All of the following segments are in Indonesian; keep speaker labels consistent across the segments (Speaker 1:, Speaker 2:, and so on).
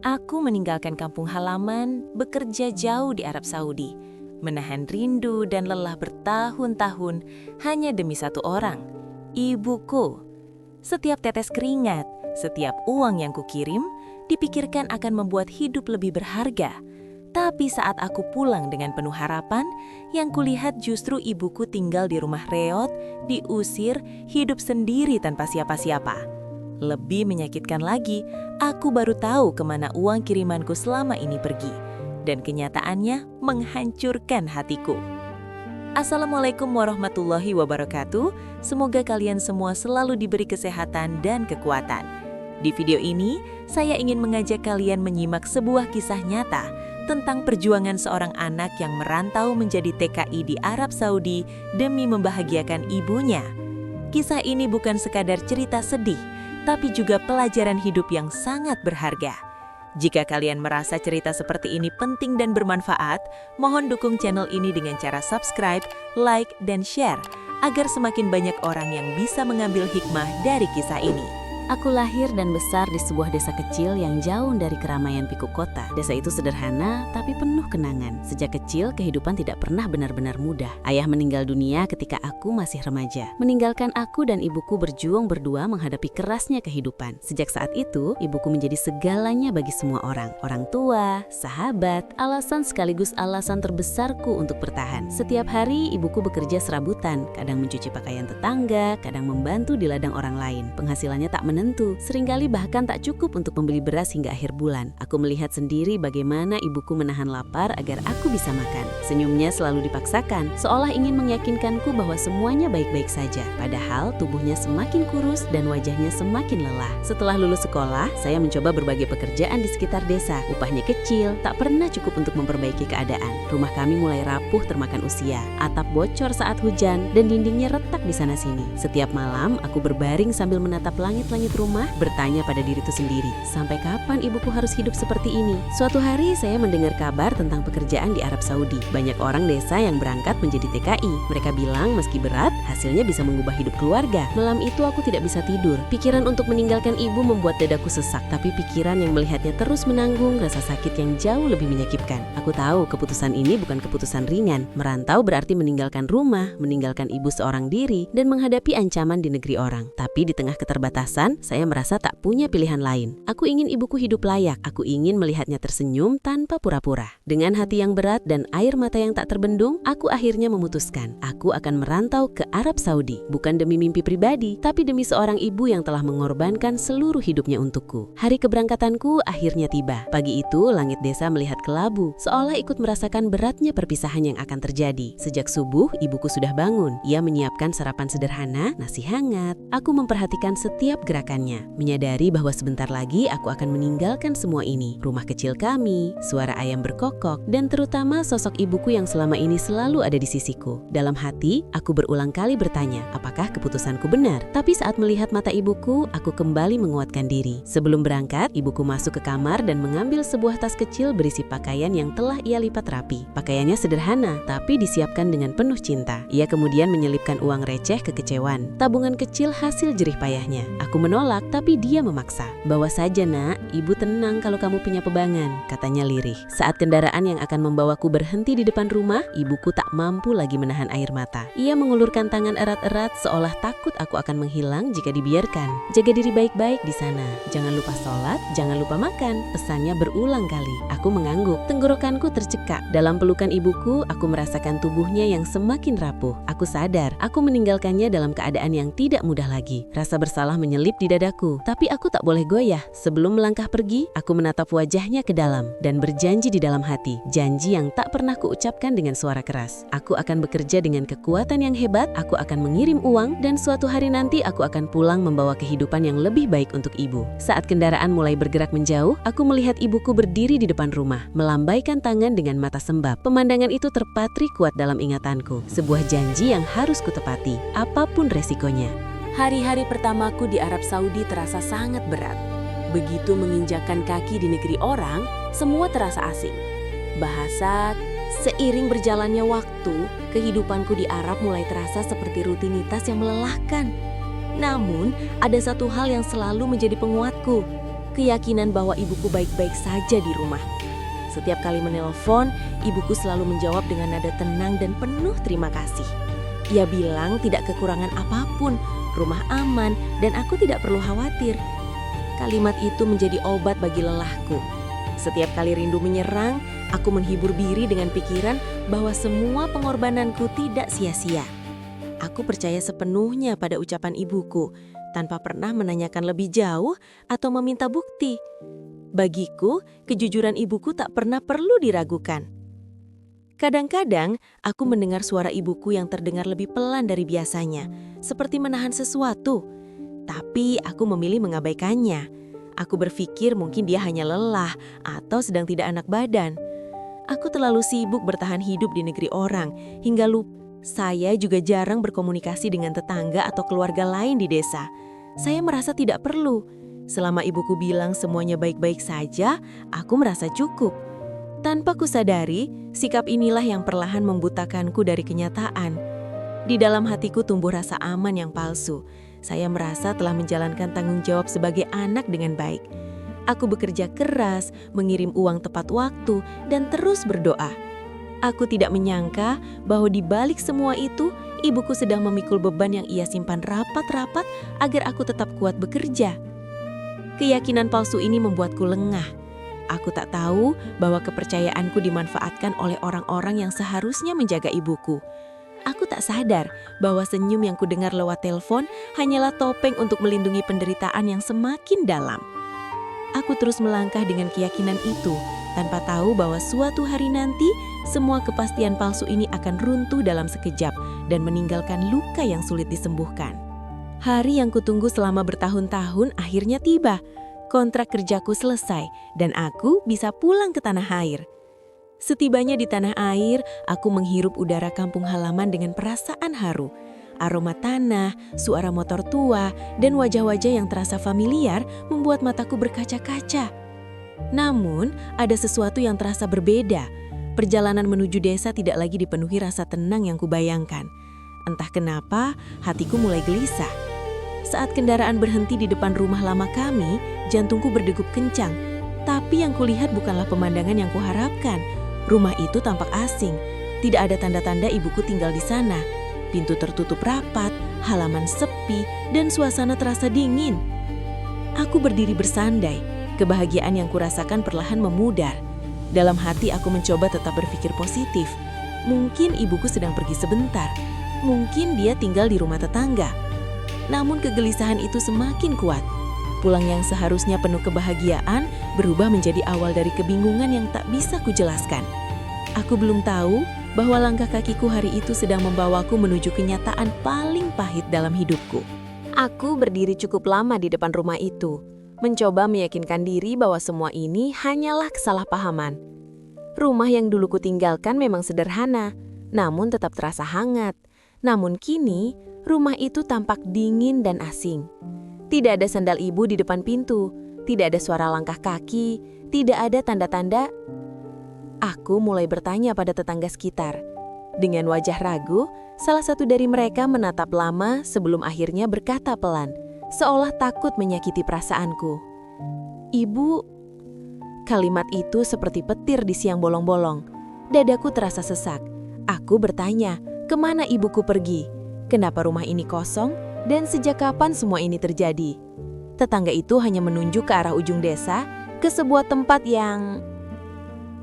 Speaker 1: Aku meninggalkan kampung halaman, bekerja jauh di Arab Saudi, menahan rindu dan lelah bertahun-tahun hanya demi satu orang, ibuku. Setiap tetes keringat, setiap uang yang kukirim, dipikirkan akan membuat hidup lebih berharga. Tapi saat aku pulang dengan penuh harapan, yang kulihat justru ibuku tinggal di rumah reot, diusir, hidup sendiri tanpa siapa-siapa. Lebih menyakitkan lagi, aku baru tahu kemana uang kirimanku selama ini pergi. Dan kenyataannya menghancurkan hatiku. Assalamualaikum warahmatullahi wabarakatuh. Semoga kalian semua selalu diberi kesehatan dan kekuatan. Di video ini, saya ingin mengajak kalian menyimak sebuah kisah nyata tentang perjuangan seorang anak yang merantau menjadi TKI di Arab Saudi demi membahagiakan ibunya. Kisah ini bukan sekadar cerita sedih, tapi juga pelajaran hidup yang sangat berharga. Jika kalian merasa cerita seperti ini penting dan bermanfaat, mohon dukung channel ini dengan cara subscribe, like, dan share, agar semakin banyak orang yang bisa mengambil hikmah dari kisah ini.
Speaker 2: Aku lahir dan besar di sebuah desa kecil yang jauh dari keramaian pikuk kota. Desa itu sederhana, tapi penuh kenangan. Sejak kecil, kehidupan tidak pernah benar-benar mudah. Ayah meninggal dunia ketika aku masih remaja, meninggalkan aku dan ibuku berjuang berdua menghadapi kerasnya kehidupan. Sejak saat itu, ibuku menjadi segalanya bagi semua orang. Orang tua, sahabat, alasan sekaligus alasan terbesarku untuk bertahan. Setiap hari, ibuku bekerja serabutan, kadang mencuci pakaian tetangga, kadang membantu di ladang orang lain. Penghasilannya tak menentu, seringkali bahkan tak cukup untuk membeli beras hingga akhir bulan. Aku melihat sendiri bagaimana ibuku menahan lapar agar aku bisa makan. Senyumnya selalu dipaksakan, seolah ingin meyakinkanku bahwa semuanya baik-baik saja. Padahal tubuhnya semakin kurus dan wajahnya semakin lelah. Setelah lulus sekolah, saya mencoba berbagai pekerjaan di sekitar desa. Upahnya kecil, tak pernah cukup untuk memperbaiki keadaan. Rumah kami mulai rapuh termakan usia. Atap bocor saat hujan dan dindingnya retak di sana-sini. Setiap malam, aku berbaring sambil menatap langit-langit rumah, bertanya pada diriku sendiri, sampai kapan ibuku harus hidup seperti ini? Suatu hari saya mendengar kabar tentang pekerjaan di Arab Saudi. Banyak orang desa yang berangkat menjadi TKI. Mereka bilang meski berat, hasilnya bisa mengubah hidup keluarga. Malam itu aku tidak bisa tidur. Pikiran untuk meninggalkan ibu membuat dadaku sesak, tapi pikiran yang melihatnya terus menanggung rasa sakit yang jauh lebih menyakitkan. Aku tahu keputusan ini bukan keputusan ringan. Merantau berarti meninggalkan rumah, meninggalkan ibu seorang diri, dan menghadapi ancaman di negeri orang. Tapi di tengah keterbatasan, saya merasa tak punya pilihan lain. Aku ingin ibuku hidup layak. Aku ingin melihatnya tersenyum tanpa pura-pura. Dengan hati yang berat dan air mata yang tak terbendung, aku akhirnya memutuskan. Aku akan merantau ke Arab Saudi. Bukan demi mimpi pribadi, tapi demi seorang ibu yang telah mengorbankan seluruh hidupnya untukku. Hari keberangkatanku akhirnya tiba. Pagi itu, langit desa melihat kelabu, seolah ikut merasakan beratnya perpisahan yang akan terjadi. Sejak subuh, ibuku sudah bangun. Ia menyiapkan sarapan sederhana, nasi hangat. Aku memperhatikan setiap gerakannya, menyadari bahwa sebentar lagi aku akan meninggalkan semua ini. Rumah kecil kami, suara ayam berkokok, dan terutama sosok ibuku yang selama ini selalu ada di sisiku. Dalam hati, aku berulang kali bertanya, apakah keputusanku benar? Tapi saat melihat mata ibuku, aku kembali menguatkan diri. Sebelum berangkat, ibuku masuk ke kamar dan mengambil sebuah tas kecil berisi pakaian yang telah ia lipat rapi. Pakaiannya sederhana, tapi disiapkan dengan penuh cinta. Ia kemudian menyelipkan uang receh kekecewaan, tabungan kecil hasil jerih payahnya. Aku menolak, tapi dia memaksa. Bawa saja nak, ibu tenang kalau kamu punya pebangan, katanya lirih. Saat kendaraan yang akan membawaku berhenti di depan rumah, ibuku tak mampu lagi menahan air mata. Ia mengulurkan tangan erat-erat seolah takut aku akan menghilang jika dibiarkan. Jaga diri baik-baik di sana. Jangan lupa sholat, jangan lupa makan. Pesannya berulang kali. Aku mengangguk, tenggorokanku tercekak. Dalam pelukan ibuku, aku merasakan tubuhnya yang semakin rapuh. Aku sadar, aku meninggalkannya dalam keadaan yang tidak mudah lagi. Rasa bersalah menyelip di dadaku, tapi aku tak boleh goyah. Sebelum melangkah pergi, aku menatap wajahnya ke dalam dan berjanji di dalam hati, janji yang tak pernah kuucapkan dengan suara keras. Aku akan bekerja dengan kekuatan yang hebat, aku akan mengirim uang, dan suatu hari nanti aku akan pulang membawa kehidupan yang lebih baik untuk ibu. Saat kendaraan mulai bergerak menjauh, aku melihat ibuku berdiri di depan rumah, melambaikan tangan dengan mata sembab. Pemandangan itu terpatri kuat dalam ingatanku, sebuah janji yang harus kutepati, apapun resikonya.
Speaker 1: Hari-hari pertamaku di Arab Saudi terasa sangat berat. Begitu menginjakkan kaki di negeri orang, semua terasa asing. Bahasa, seiring berjalannya waktu, kehidupanku di Arab mulai terasa seperti rutinitas yang melelahkan. Namun, ada satu hal yang selalu menjadi penguatku, keyakinan bahwa ibuku baik-baik saja di rumah. Setiap kali menelpon, ibuku selalu menjawab dengan nada tenang dan penuh terima kasih. Ia bilang tidak kekurangan apapun, rumah aman, dan aku tidak perlu khawatir. Kalimat itu menjadi obat bagi lelahku. Setiap kali rindu menyerang, aku menghibur diri dengan pikiran bahwa semua pengorbananku tidak sia-sia. Aku percaya sepenuhnya pada ucapan ibuku, tanpa pernah menanyakan lebih jauh atau meminta bukti. Bagiku, kejujuran ibuku tak pernah perlu diragukan. Kadang-kadang, aku mendengar suara ibuku yang terdengar lebih pelan dari biasanya, seperti menahan sesuatu. Tapi aku memilih mengabaikannya. Aku berpikir mungkin dia hanya lelah atau sedang tidak enak badan. Aku terlalu sibuk bertahan hidup di negeri orang, hingga lupa. Saya juga jarang berkomunikasi dengan tetangga atau keluarga lain di desa. Saya merasa tidak perlu. Selama ibuku bilang semuanya baik-baik saja, aku merasa cukup. Tanpa kusadari, sikap inilah yang perlahan membutakanku dari kenyataan. Di dalam hatiku tumbuh rasa aman yang palsu. Saya merasa telah menjalankan tanggung jawab sebagai anak dengan baik. Aku bekerja keras, mengirim uang tepat waktu, dan terus berdoa. Aku tidak menyangka bahwa di balik semua itu, ibuku sedang memikul beban yang ia simpan rapat-rapat agar aku tetap kuat bekerja. Keyakinan palsu ini membuatku lengah. Aku tak tahu bahwa kepercayaanku dimanfaatkan oleh orang-orang yang seharusnya menjaga ibuku. Aku tak sadar bahwa senyum yang kudengar lewat telepon hanyalah topeng untuk melindungi penderitaan yang semakin dalam. Aku terus melangkah dengan keyakinan itu, tanpa tahu bahwa suatu hari nanti semua kepastian palsu ini akan runtuh dalam sekejap dan meninggalkan luka yang sulit disembuhkan. Hari yang kutunggu selama bertahun-tahun akhirnya tiba. Kontrak kerjaku selesai dan aku bisa pulang ke tanah air. Setibanya di tanah air, aku menghirup udara kampung halaman dengan perasaan haru. Aroma tanah, suara motor tua, dan wajah-wajah yang terasa familiar membuat mataku berkaca-kaca. Namun, ada sesuatu yang terasa berbeda. Perjalanan menuju desa tidak lagi dipenuhi rasa tenang yang kubayangkan. Entah kenapa, hatiku mulai gelisah. Saat kendaraan berhenti di depan rumah lama kami, jantungku berdegup kencang. Tapi yang kulihat bukanlah pemandangan yang kuharapkan. Rumah itu tampak asing. Tidak ada tanda-tanda ibuku tinggal di sana. Pintu tertutup rapat, halaman sepi, dan suasana terasa dingin. Aku berdiri bersandai. Kebahagiaan yang kurasakan perlahan memudar. Dalam hati aku mencoba tetap berpikir positif. Mungkin ibuku sedang pergi sebentar. Mungkin dia tinggal di rumah tetangga. Namun kegelisahan itu semakin kuat. Pulang yang seharusnya penuh kebahagiaan berubah menjadi awal dari kebingungan yang tak bisa kujelaskan. Aku belum tahu bahwa langkah kakiku hari itu sedang membawaku menuju kenyataan paling pahit dalam hidupku. Aku berdiri cukup lama di depan rumah itu, mencoba meyakinkan diri bahwa semua ini hanyalah kesalahpahaman. Rumah yang dulu kutinggalkan memang sederhana, namun tetap terasa hangat. Namun kini, rumah itu tampak dingin dan asing. Tidak ada sandal ibu di depan pintu, tidak ada suara langkah kaki, tidak ada tanda-tanda. Aku mulai bertanya pada tetangga sekitar. Dengan wajah ragu, salah satu dari mereka menatap lama sebelum akhirnya berkata pelan, seolah takut menyakiti perasaanku. "Ibu..." Kalimat itu seperti petir di siang bolong-bolong. Dadaku terasa sesak. Aku bertanya, kemana ibuku pergi? Kenapa rumah ini kosong? Dan sejak kapan semua ini terjadi? Tetangga itu hanya menunjuk ke arah ujung desa, ke sebuah tempat yang...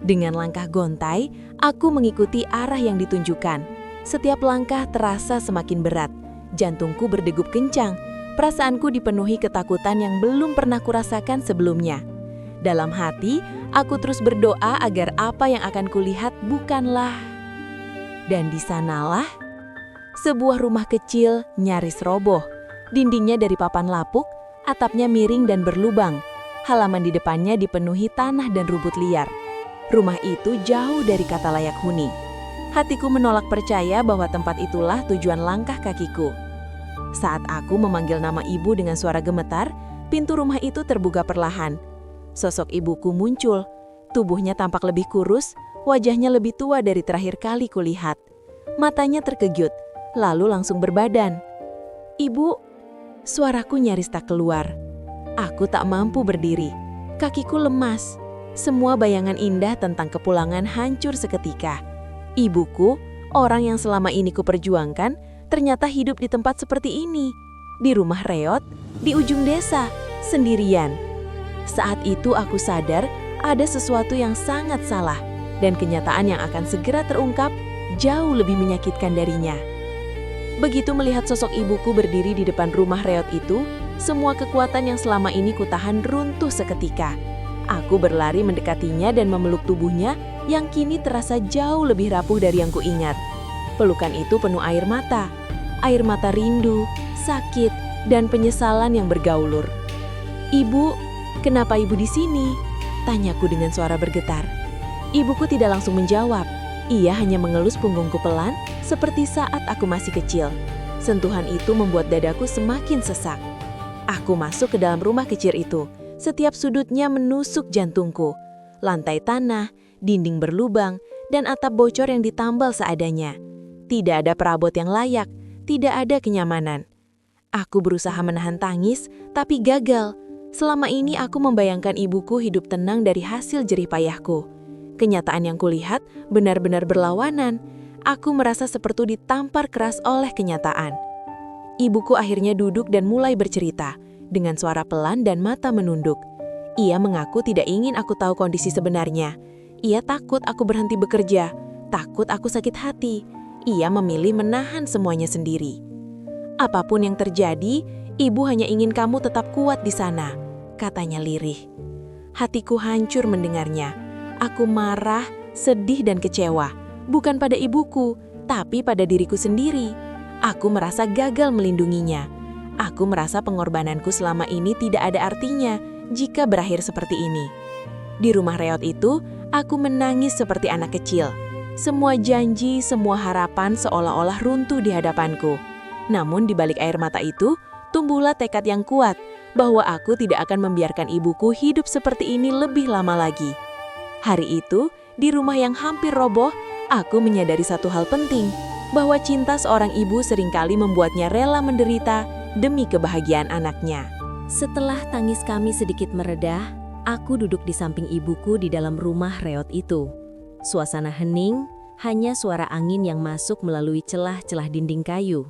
Speaker 1: Dengan langkah gontai, aku mengikuti arah yang ditunjukkan. Setiap langkah terasa semakin berat. Jantungku berdegup kencang. Perasaanku dipenuhi ketakutan yang belum pernah kurasakan sebelumnya. Dalam hati, aku terus berdoa agar apa yang akan kulihat bukanlah... Dan di sanalah sebuah rumah kecil nyaris roboh. Dindingnya dari papan lapuk, atapnya miring dan berlubang. Halaman di depannya dipenuhi tanah dan rumput liar. Rumah itu jauh dari kata layak huni. Hatiku menolak percaya bahwa tempat itulah tujuan langkah kakiku. Saat aku memanggil nama ibu dengan suara gemetar, pintu rumah itu terbuka perlahan. Sosok ibuku muncul. Tubuhnya tampak lebih kurus, wajahnya lebih tua dari terakhir kali kulihat. Matanya terkejut, lalu langsung berbadan. "Ibu," suaraku nyaris tak keluar. Aku tak mampu berdiri. Kakiku lemas. Semua bayangan indah tentang kepulangan hancur seketika. Ibuku, orang yang selama ini kuperjuangkan, ternyata hidup di tempat seperti ini. Di rumah reot, di ujung desa, sendirian. Saat itu aku sadar ada sesuatu yang sangat salah, dan kenyataan yang akan segera terungkap jauh lebih menyakitkan darinya. Begitu melihat sosok ibuku berdiri di depan rumah reot itu, semua kekuatan yang selama ini kutahan runtuh seketika. Aku berlari mendekatinya dan memeluk tubuhnya yang kini terasa jauh lebih rapuh dari yang kuingat. Pelukan itu penuh air mata rindu, sakit, dan penyesalan yang bergaulur. "Ibu, kenapa ibu di sini?" tanyaku dengan suara bergetar. Ibuku tidak langsung menjawab. Ia hanya mengelus punggungku pelan, seperti saat aku masih kecil. Sentuhan itu membuat dadaku semakin sesak. Aku masuk ke dalam rumah kecil itu. Setiap sudutnya menusuk jantungku. Lantai tanah, dinding berlubang, dan atap bocor yang ditambal seadanya. Tidak ada perabot yang layak, tidak ada kenyamanan. Aku berusaha menahan tangis, tapi gagal. Selama ini aku membayangkan ibuku hidup tenang dari hasil jerih payahku. Kenyataan yang kulihat benar-benar berlawanan. Aku merasa seperti ditampar keras oleh kenyataan. Ibuku akhirnya duduk dan mulai bercerita, dengan suara pelan dan mata menunduk. Ia mengaku tidak ingin aku tahu kondisi sebenarnya. Ia takut aku berhenti bekerja, takut aku sakit hati. Ia memilih menahan semuanya sendiri. "Apapun yang terjadi, ibu hanya ingin kamu tetap kuat di sana," katanya lirih. Hatiku hancur mendengarnya. Aku marah, sedih dan kecewa, bukan pada ibuku, tapi pada diriku sendiri. Aku merasa gagal melindunginya. Aku merasa pengorbananku selama ini tidak ada artinya jika berakhir seperti ini. Di rumah reot itu, aku menangis seperti anak kecil. Semua janji, semua harapan seolah-olah runtuh di hadapanku. Namun di balik air mata itu, tumbuhlah tekad yang kuat bahwa aku tidak akan membiarkan ibuku hidup seperti ini lebih lama lagi. Hari itu, di rumah yang hampir roboh, aku menyadari satu hal penting, bahwa cinta seorang ibu seringkali membuatnya rela menderita demi kebahagiaan anaknya. Setelah tangis kami sedikit meredah, aku duduk di samping ibuku di dalam rumah reot itu. Suasana hening, hanya suara angin yang masuk melalui celah-celah dinding kayu.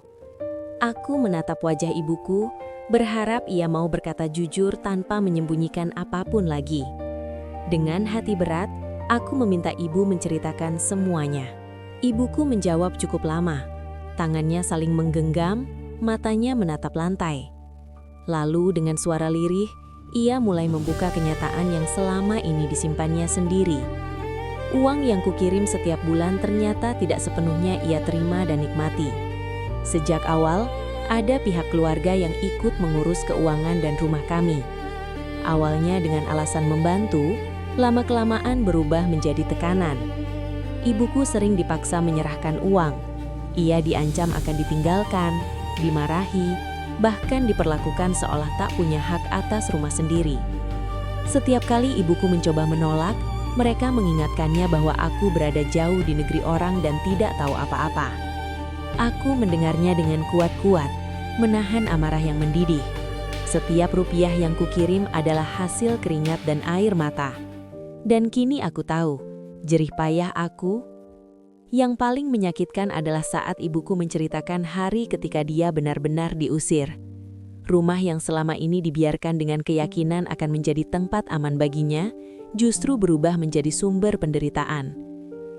Speaker 1: Aku menatap wajah ibuku, berharap ia mau berkata jujur tanpa menyembunyikan apapun lagi. Dengan hati berat, aku meminta ibu menceritakan semuanya. Ibuku menjawab cukup lama. Tangannya saling menggenggam, matanya menatap lantai. Lalu dengan suara lirih, ia mulai membuka kenyataan yang selama ini disimpannya sendiri. Uang yang kukirim setiap bulan ternyata tidak sepenuhnya ia terima dan nikmati. Sejak awal, ada pihak keluarga yang ikut mengurus keuangan dan rumah kami. Awalnya dengan alasan membantu, lama-kelamaan berubah menjadi tekanan. Ibuku sering dipaksa menyerahkan uang. Ia diancam akan ditinggalkan, dimarahi, bahkan diperlakukan seolah tak punya hak atas rumah sendiri. Setiap kali ibuku mencoba menolak, mereka mengingatkannya bahwa aku berada jauh di negeri orang dan tidak tahu apa-apa. Aku mendengarnya dengan kuat-kuat, menahan amarah yang mendidih. Setiap rupiah yang kukirim adalah hasil keringat dan air mata. Dan kini aku tahu, jerih payah aku. Yang paling menyakitkan adalah saat ibuku menceritakan hari ketika dia benar-benar diusir. Rumah yang selama ini dibiarkan dengan keyakinan akan menjadi tempat aman baginya, justru berubah menjadi sumber penderitaan.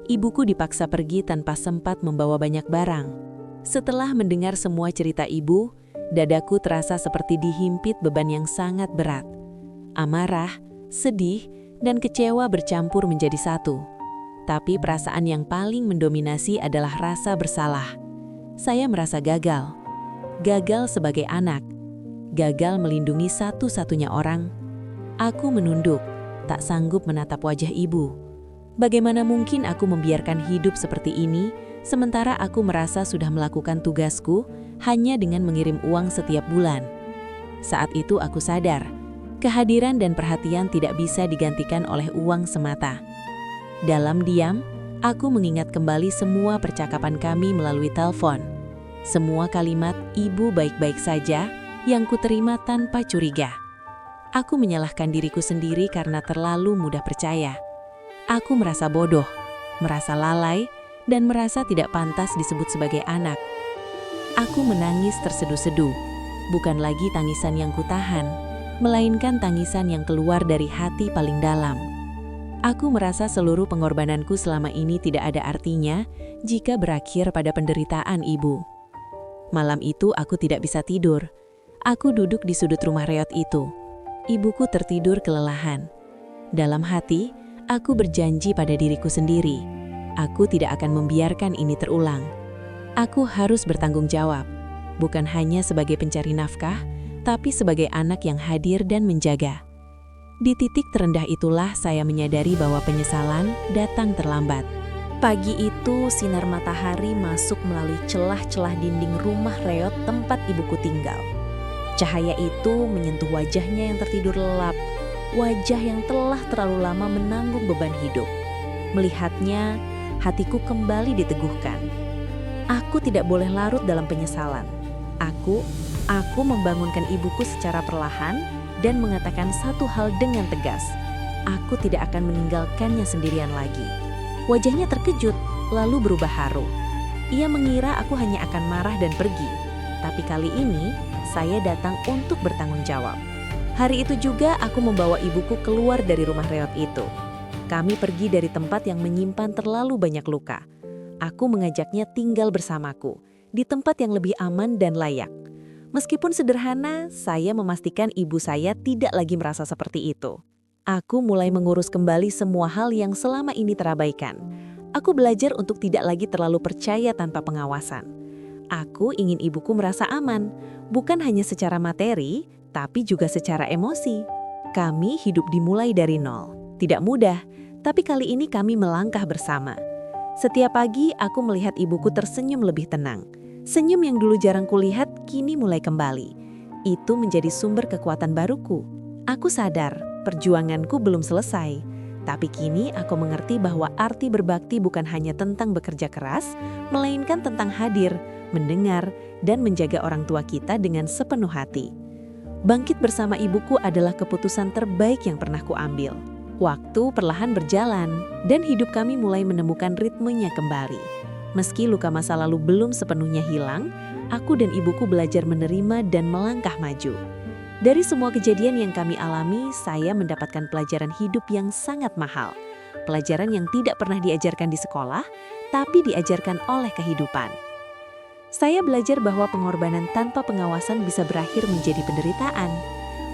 Speaker 1: Ibuku dipaksa pergi tanpa sempat membawa banyak barang. Setelah mendengar semua cerita ibu, dadaku terasa seperti dihimpit beban yang sangat berat. Amarah, sedih, dan kecewa bercampur menjadi satu. Tapi perasaan yang paling mendominasi adalah rasa bersalah. Saya merasa gagal. Gagal sebagai anak. Gagal melindungi satu-satunya orang. Aku menunduk, tak sanggup menatap wajah ibu. Bagaimana mungkin aku membiarkan hidup seperti ini, sementara aku merasa sudah melakukan tugasku hanya dengan mengirim uang setiap bulan. Saat itu aku sadar, kehadiran dan perhatian tidak bisa digantikan oleh uang semata. Dalam diam, aku mengingat kembali semua percakapan kami melalui telepon. Semua kalimat "ibu baik-baik saja" yang kuterima tanpa curiga. Aku menyalahkan diriku sendiri karena terlalu mudah percaya. Aku merasa bodoh, merasa lalai, dan merasa tidak pantas disebut sebagai anak. Aku menangis terseduh-seduh, bukan lagi tangisan yang kutahan, melainkan tangisan yang keluar dari hati paling dalam. Aku merasa seluruh pengorbananku selama ini tidak ada artinya jika berakhir pada penderitaan ibu. Malam itu aku tidak bisa tidur. Aku duduk di sudut rumah reot itu. Ibuku tertidur kelelahan. Dalam hati, aku berjanji pada diriku sendiri. Aku tidak akan membiarkan ini terulang. Aku harus bertanggung jawab, bukan hanya sebagai pencari nafkah, tapi sebagai anak yang hadir dan menjaga. Di titik terendah itulah saya menyadari bahwa penyesalan datang terlambat. Pagi itu, sinar matahari masuk melalui celah-celah dinding rumah reot tempat ibuku tinggal. Cahaya itu menyentuh wajahnya yang tertidur lelap, wajah yang telah terlalu lama menanggung beban hidup. Melihatnya, hatiku kembali diteguhkan. Aku tidak boleh larut dalam penyesalan. Aku membangunkan ibuku secara perlahan dan mengatakan satu hal dengan tegas. Aku tidak akan meninggalkannya sendirian lagi. Wajahnya terkejut, lalu berubah haru. Ia mengira aku hanya akan marah dan pergi. Tapi kali ini, saya datang untuk bertanggung jawab. Hari itu juga aku membawa ibuku keluar dari rumah reot itu. Kami pergi dari tempat yang menyimpan terlalu banyak luka. Aku mengajaknya tinggal bersamaku, di tempat yang lebih aman dan layak. Meskipun sederhana, saya memastikan ibu saya tidak lagi merasa seperti itu. Aku mulai mengurus kembali semua hal yang selama ini terabaikan. Aku belajar untuk tidak lagi terlalu percaya tanpa pengawasan. Aku ingin ibuku merasa aman, bukan hanya secara materi, tapi juga secara emosi. Kami hidup dimulai dari nol. Tidak mudah, tapi kali ini kami melangkah bersama. Setiap pagi aku melihat ibuku tersenyum lebih tenang. Senyum yang dulu jarang kulihat kini mulai kembali. Itu menjadi sumber kekuatan baruku. Aku sadar, perjuanganku belum selesai. Tapi kini aku mengerti bahwa arti berbakti bukan hanya tentang bekerja keras, melainkan tentang hadir, mendengar, dan menjaga orang tua kita dengan sepenuh hati. Bangkit bersama ibuku adalah keputusan terbaik yang pernah kuambil. Waktu perlahan berjalan, dan hidup kami mulai menemukan ritmenya kembali. Meski luka masa lalu belum sepenuhnya hilang, aku dan ibuku belajar menerima dan melangkah maju. Dari semua kejadian yang kami alami, saya mendapatkan pelajaran hidup yang sangat mahal. Pelajaran yang tidak pernah diajarkan di sekolah, tapi diajarkan oleh kehidupan. Saya belajar bahwa pengorbanan tanpa pengawasan bisa berakhir menjadi penderitaan.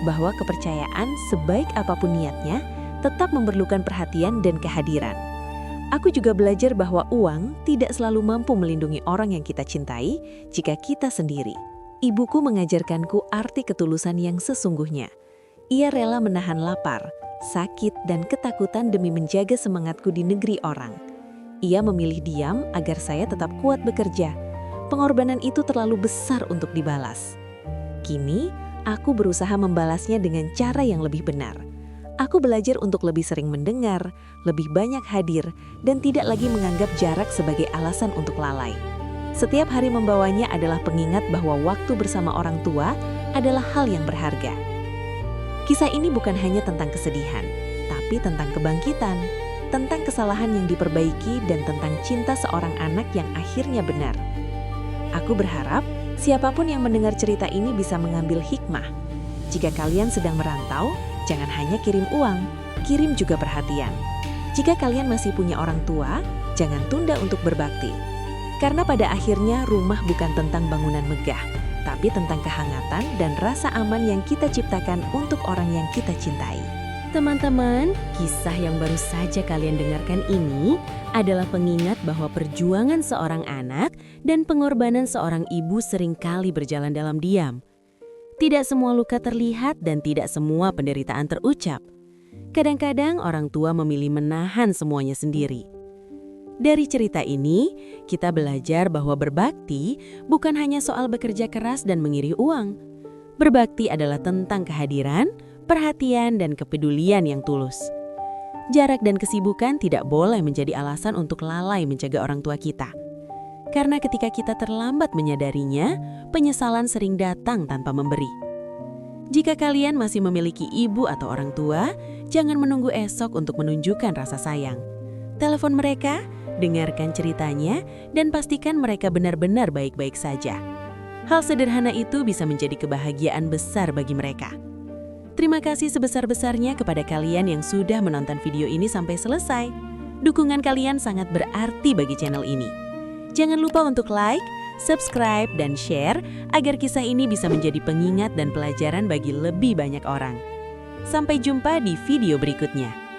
Speaker 1: Bahwa kepercayaan, sebaik apapun niatnya, tetap memerlukan perhatian dan kehadiran. Aku juga belajar bahwa uang tidak selalu mampu melindungi orang yang kita cintai jika kita sendiri. Ibuku mengajarkanku arti ketulusan yang sesungguhnya. Ia rela menahan lapar, sakit, dan ketakutan demi menjaga semangatku di negeri orang. Ia memilih diam agar saya tetap kuat bekerja. Pengorbanan itu terlalu besar untuk dibalas. Kini, aku berusaha membalasnya dengan cara yang lebih benar. Aku belajar untuk lebih sering mendengar, lebih banyak hadir, dan tidak lagi menganggap jarak sebagai alasan untuk lalai. Setiap hari membawanya adalah pengingat bahwa waktu bersama orang tua adalah hal yang berharga. Kisah ini bukan hanya tentang kesedihan, tapi tentang kebangkitan, tentang kesalahan yang diperbaiki, dan tentang cinta seorang anak yang akhirnya benar. Aku berharap siapapun yang mendengar cerita ini bisa mengambil hikmah. Jika kalian sedang merantau, jangan hanya kirim uang, kirim juga perhatian. Jika kalian masih punya orang tua, jangan tunda untuk berbakti. Karena pada akhirnya rumah bukan tentang bangunan megah, tapi tentang kehangatan dan rasa aman yang kita ciptakan untuk orang yang kita cintai. Teman-teman, kisah yang baru saja kalian dengarkan ini adalah pengingat bahwa perjuangan seorang anak dan pengorbanan seorang ibu seringkali berjalan dalam diam. Tidak semua luka terlihat dan tidak semua penderitaan terucap. Kadang-kadang orang tua memilih menahan semuanya sendiri. Dari cerita ini, kita belajar bahwa berbakti bukan hanya soal bekerja keras dan mengiri uang. Berbakti adalah tentang kehadiran, perhatian, dan kepedulian yang tulus. Jarak dan kesibukan tidak boleh menjadi alasan untuk lalai menjaga orang tua kita. Karena ketika kita terlambat menyadarinya, penyesalan sering datang tanpa memberi.
Speaker 2: Jika kalian masih memiliki ibu atau orang tua, jangan menunggu esok untuk menunjukkan rasa sayang. Telepon mereka, dengarkan ceritanya, dan pastikan mereka benar-benar baik-baik saja. Hal sederhana itu bisa menjadi kebahagiaan besar bagi mereka. Terima kasih sebesar-besarnya kepada kalian yang sudah menonton video ini sampai selesai. Dukungan kalian sangat berarti bagi channel ini. Jangan lupa untuk like, subscribe, dan share agar kisah ini bisa menjadi pengingat dan pelajaran bagi lebih banyak orang. Sampai jumpa di video berikutnya.